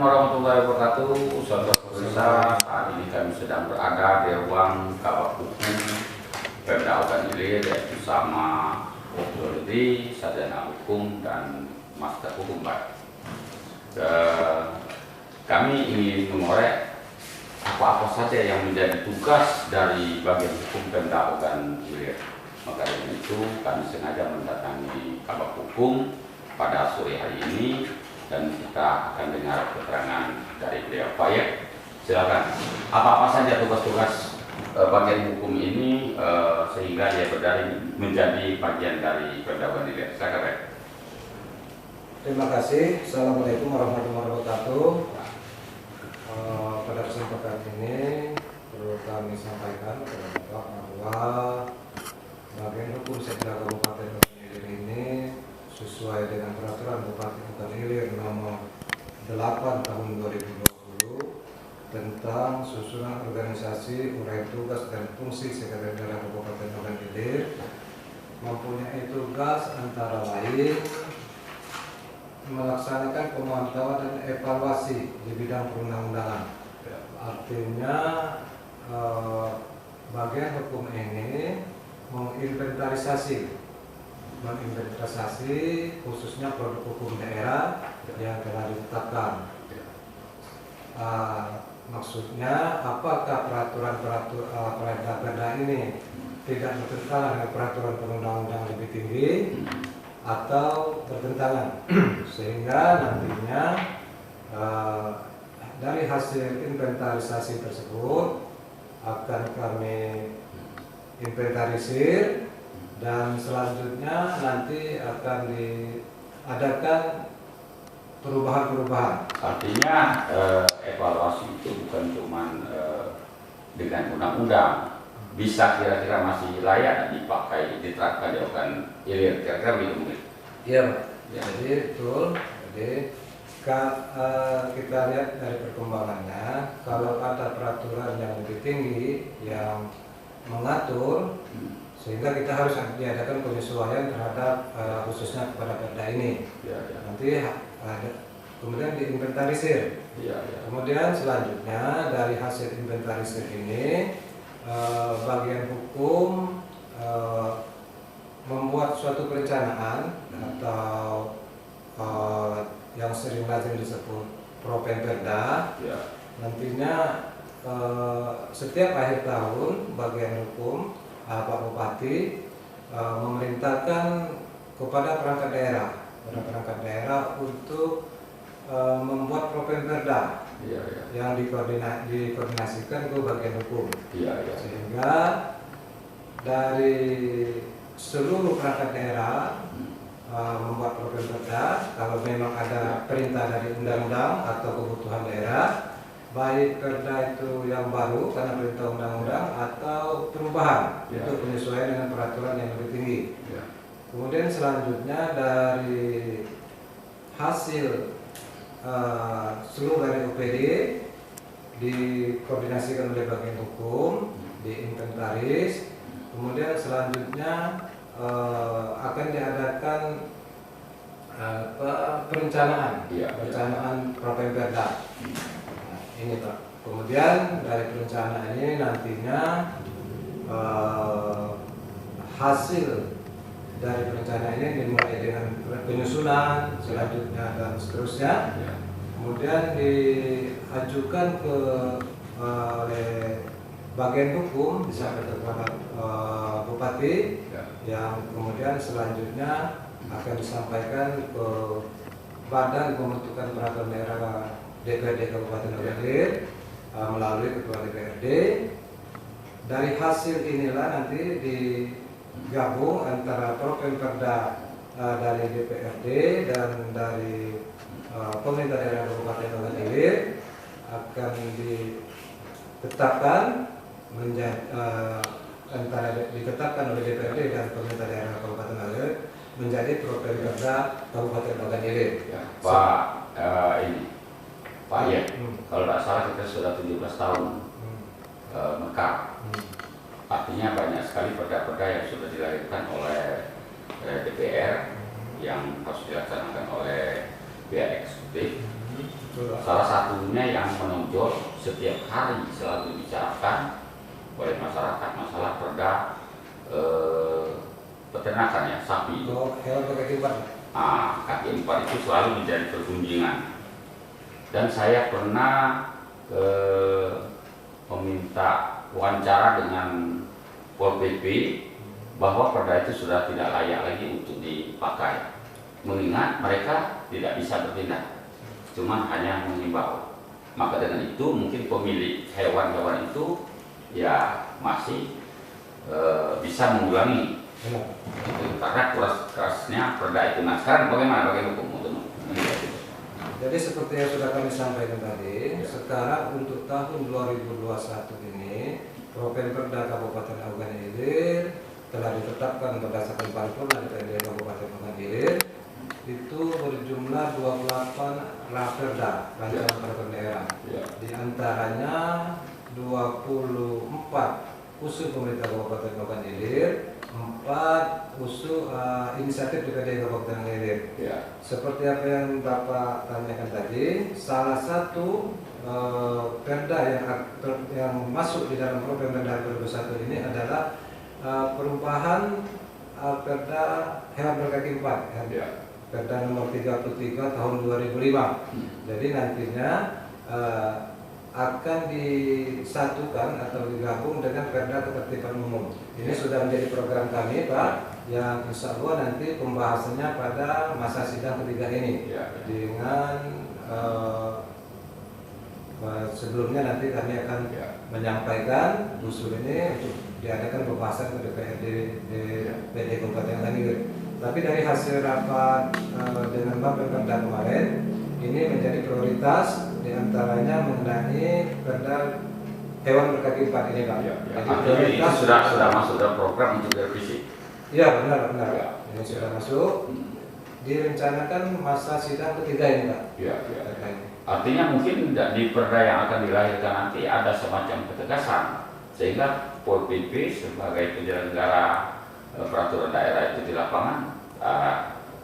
warahmatullahi wabarakatuh. Saudara pemirsa, saat ini kami sedang berada di ruang Kabak Hukum Pemda Ogan Ilir, yaitu sama Oklodi, Sarjana Hukum dan Master Hukum Pak. Kami ingin mengorek apa-apa saja yang menjadi tugas dari bagian hukum Pemda Ogan Ilir. Maka dengan itu kami sengaja mendatangi Kabak Hukum pada sore hari ini dan kita akan dengar keterangan dari beliau. Pak ya, silakan. Apa-apa saja tugas-tugas bagian hukum ini sehingga dia menjadi bagian dari Pemda Ogan Ilir. Silakan Pak. Terima kasih. Assalamualaikum warahmatullahi wabarakatuh. Pada kesempatan ini perlu kami sampaikan kepada Bapak bahwa bagian hukum Sekda Kabupaten Ogan Ilir ini sesuai dengan peraturan Bupati Ogan Ilir nomor 8 tahun 2020 tentang susunan organisasi, uraian tugas dan fungsi Sekretariat Kabupaten Ogan Ilir, mempunyai tugas antara lain melaksanakan pemantauan dan evaluasi di bidang perundang-undangan. Artinya bagian hukum ini menginventarisasi khususnya produk hukum daerah yang telah ditetapkan. Maksudnya apakah peraturan-peraturan ini tidak bertentangan dengan peraturan perundang-undangan lebih tinggi atau bertentangan, sehingga nantinya dari hasil inventarisasi tersebut akan kami inventarisir dan selanjutnya nanti akan diadakan perubahan-perubahan. Artinya evaluasi itu bukan cuma dengan undang-undang, bisa kira-kira masih layak dipakai, diterapkan di Ogan Ilir, kira-kira begitu mungkin? Iya, ya. Jadi betul. Jadi kita lihat dari perkembangannya, kalau ada peraturan yang lebih tinggi yang mengatur, sehingga kita harus diadakan penyesuaian terhadap khususnya kepada perda ini. Nanti kemudian diinventarisir. Kemudian selanjutnya dari hasil inventarisir ini bagian hukum membuat suatu perencanaan atau yang sering lazim disebut Propemperda. Nantinya setiap akhir tahun bagian hukum Pak Bupati memerintahkan kepada perangkat daerah untuk membuat Propemperda yang dikoordinasikan ke bagian hukum, sehingga dari seluruh perangkat daerah membuat Propemperda. Kalau memang ada perintah dari undang-undang atau kebutuhan daerah, baik perda itu yang baru karena perintah undang-undang atau perubahan untuk penyesuaian dengan peraturan yang lebih tinggi. Kemudian selanjutnya dari hasil seluruh dari OPD dikoordinasikan oleh bagian hukum, diinventaris, kemudian selanjutnya akan diadakan perencanaan Propemperda. Ini Pak. Kemudian dari perencanaan ini nantinya hasil dari perencanaan ini dimulai dengan penyusunan, selanjutnya dan seterusnya. Kemudian diajukan oleh bagian hukum disampaikan kepada Bupati, yang kemudian selanjutnya akan disampaikan ke Badan Pembentukan Peraturan Daerah DPRD Kabupaten Ogan Ilir melalui Ketua DPRD. Dari hasil inilah nanti digabung antara Propemperda dari DPRD dan dari pemerintah daerah Kabupaten Ogan Ilir akan ditetapkan ditetapkan oleh DPRD dan pemerintah daerah Kabupaten Ogan Ilir menjadi Propemperda Kabupaten Ogan Ilir. Pak, Pak ya, kalau tidak salah kita sudah 17 tahun mekar. Artinya banyak sekali perda-perda yang sudah dilahirkan oleh DPR yang harus dilaksanakan oleh pihak eksekutif. Betul. Salah satunya yang menonjol setiap hari selalu dibicarakan oleh masyarakat masalah perda peternakan ya, sapi. Oh, hewan berkaki empat. Kaki empat itu selalu menjadi perbincangan. Dan saya pernah meminta wawancara dengan Pol PP bahwa perda itu sudah tidak layak lagi untuk dipakai, mengingat mereka tidak bisa bertindak, cuma hanya mengimbau. Maka dengan itu mungkin pemilik hewan-hewan itu ya masih bisa mengulangi itu, karena kerasnya perda itu. Nah sekarang bagaimana hukum untuk menilai? Jadi seperti yang sudah kami sampaikan tadi, sekarang untuk tahun 2021 ini Properda Kabupaten Ogan Ilir telah ditetapkan berdasarkan paripurna DPRD Kabupaten Ogan Ilir itu berjumlah 28 raperda, rancangan peraturan daerah. Di antaranya 24 usul pemerintah Kabupaten Ogan Ilir, 4 usul inisiatif DPRD Kabupaten Ogan Ilir. Seperti apa yang Bapak tanyakan tadi, salah satu perda yang masuk di dalam program Perda 2021 ini adalah perubahan perda hewan berkaki empat, perda nomor 33 tahun 2005. Jadi nantinya akan disatukan atau digabung dengan perda ketertiban umum. Ini sudah menjadi program kami, Pak, yang insya Allah nanti pembahasannya pada masa sidang ketiga ini. Dengan sebelumnya nanti kami akan menyampaikan usul ini untuk diadakan pembahasan ke DPRD DPRD Kabupaten Ogan Ilir. Tapi dari hasil rapat dengan Bapenda kemarin, ini menjadi prioritas diantaranya mengenai perda hewan berkaki empat ini, Pak. Jadi itu sudah masuk dalam program untuk direvisi. Iya, benar. Ini sudah masuk. Direncanakan masa sidang ketiga ini, Pak. Artinya mungkin di perda yang akan dilahirkan nanti ada semacam ketegasan sehingga Pol PP sebagai penyelenggara peraturan daerah itu di lapangan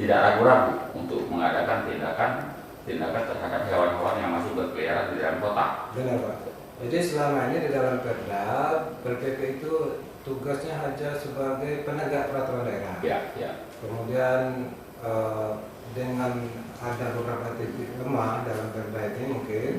tidak ragu-ragu untuk mengadakan tindakan terhadap hewan-hewan yang masih berkeliaran di dalam kota. Benar, Pak. Jadi selama ini di dalam perda, Pol PP itu tugasnya hanya sebagai penegak peraturan daerah. Kemudian dengan ada beberapa titik lemah dalam perda ini mungkin,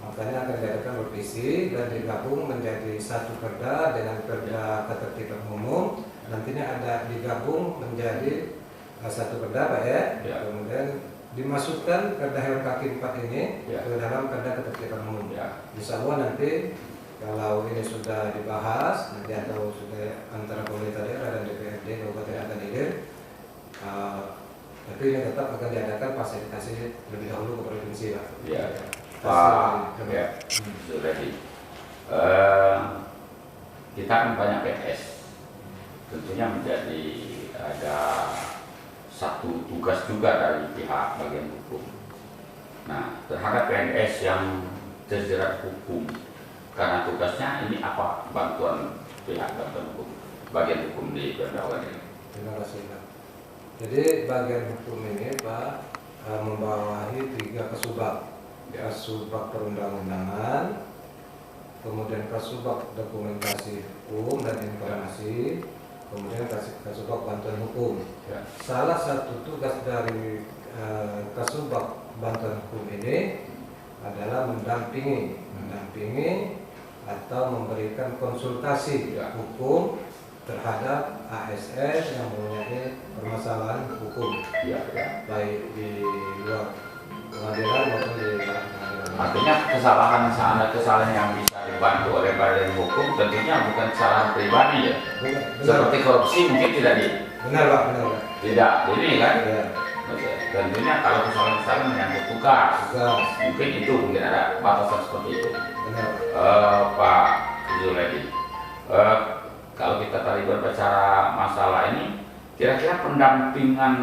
makanya akan diadakan revisi dan digabung menjadi satu perda dengan perda ketertiban umum. Nantinya ada digabung menjadi satu perda, Pak ya. Kemudian dimasukkan perda hewan kaki empat ini ke dalam perda ketertiban umum. Insya Allah nanti kalau ini sudah dibahas nanti atau sudah antara pemerintah daerah dan DPRD Kabupaten Ogan Ilir, tapi ini tetap akan diadakan fasilitasi lebih dahulu ke provinsi, Pak. Sudah kita kan banyak PNS, tentunya menjadi ada satu tugas juga dari pihak bagian hukum. Nah, terhadap PNS yang terjerat hukum karena tugasnya ini apa bantuan pihak hukum, bagian hukum di Perda Ogan Ilir? Terima kasih, Pak. Jadi bagian hukum ini, Pak, membawahi 3 kasubag. Kasubag perundang-undangan, kemudian kasubag dokumentasi hukum dan informasi, kemudian kasubag bantuan hukum. Salah satu tugas dari kasubag bantuan hukum ini adalah mendampingi atau memberikan konsultasi hukum terhadap ASN yang mempunyai permasalahan hukum, baik di luar pengadilan maupun di dalam pengadilan. Artinya kesalahan yang bisa dibantu oleh badan hukum tentunya bukan kesalahan pribadi ya. Seperti korupsi mungkin tidak Benar, Pak. Tidak, ini kan. Ya. Tentunya kalau kesalahan menyangkut tugas, mungkin itu mungkin ada batasan seperti itu. Benar. Pak Zuledi, kalau kita tadi berbicara masalah ini, kira-kira pendampingan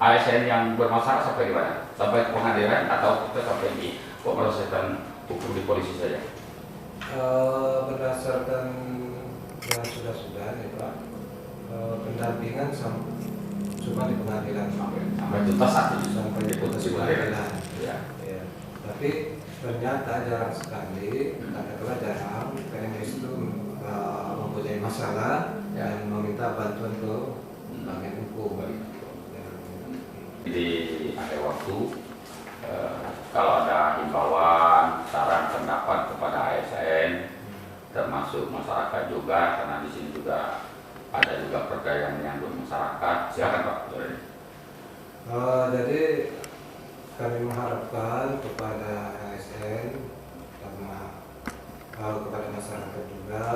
ASN yang bermasalah sampai di mana? Sampai ke pengadilan atau kita sampai di pemrosesan hukum di polisi saja? Berdasarkan yang sudah nih, Pak, pendampingan cuma di pengadilan sampai tuntas satu sampai di pengadilan. pengadilan. Ya. Ya. Tapi ternyata jarang sekali, katakanlah jarang, PNS itu mempunyai masalah dan meminta bantuan ke bagian hukum. Jadi ada waktu kalau ada himbauan, saran, pendapat kepada ASN, termasuk masyarakat juga, karena di sini juga ada juga perda yang menyangkut masyarakat. Silakan Pak. Jadi kami mengharapkan kepada ASN karena kepada masyarakat juga.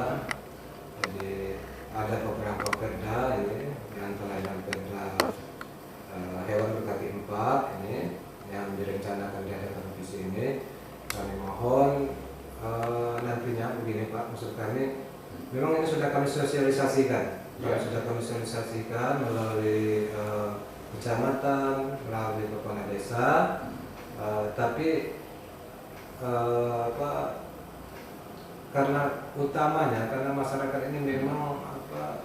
Jadi ada beberapa perda ini, yang lain perda hewan berkaki 4 ini yang direncanakan diadakan di sini. Kami mohon nantinya begini Pak, maksud kami memang ini sudah kami sosialisasikan, sudah kami sosialisasikan melalui kecamatan, melalui kepala desa, tapi karena utamanya karena masyarakat ini memang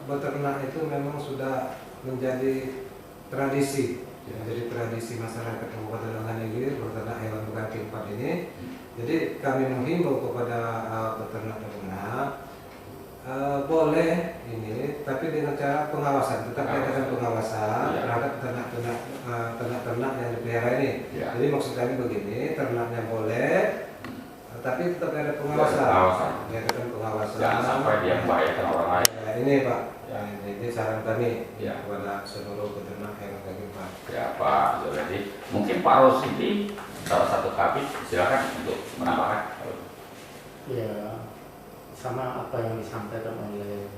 beternak itu memang sudah menjadi tradisi, menjadi tradisi masyarakat Kabupaten Ogan Ilir beternak hewan berkaki 4 ini. Jadi kami menghimbau kepada peternak ternak boleh ini, tapi dengan cara pengawasan, tetap diadakan pengawasan terhadap ternak-ternak yang dipelihara ini. Jadi maksud kami begini, ternaknya boleh, tapi tetap ada pengawasan. Diadakan pengawasan. Jangan sampai dia membahayakan orang lain. Ini Pak, ini saran kami kepada seluruh peternak hewan berkaki 4. Ya Pak, jadi mungkin Pak Rosidi salah satu kabit, silakan untuk menambahkan. Ya, sama apa yang disampaikan oleh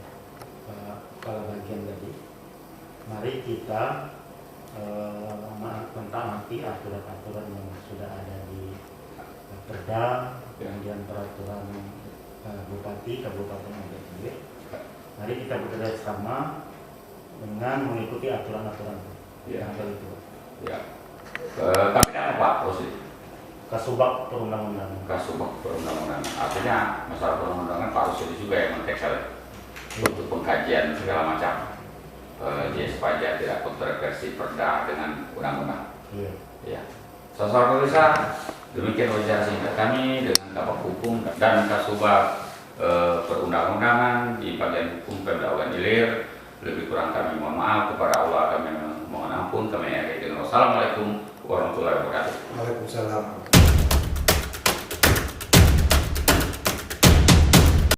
kepala bagian tadi. Mari kita mentaati aturan-aturan yang sudah ada di Perda, kemudian peraturan Bupati Kabupaten Ogan Ilir. Mari kita bekerja sama dengan mengikuti aturan-aturan yang ada itu. Ya. Kami apa Pak Rosidi? Kasubag perundang-undangan. Kasubag perundang-undangan. Artinya masalah perundang-undangan Pak Rosidi juga yang menteksel untuk pengkajian segala macam. Dia supaya tidak kontroversi perda dengan undang-undang. Ya. Saudara pemirsa, demikian wawancara singkat kami dengan Kabak Hukum dan Kasubag perundang-undangan di bagian hukum Pemda Ogan Ilir. Lebih kurang kami mohon maaf, kepada Allah kami mohon ampun. Kami akhiri dengan wassalamualaikum warahmatullahi wabarakatuh. Waalaikumsalam.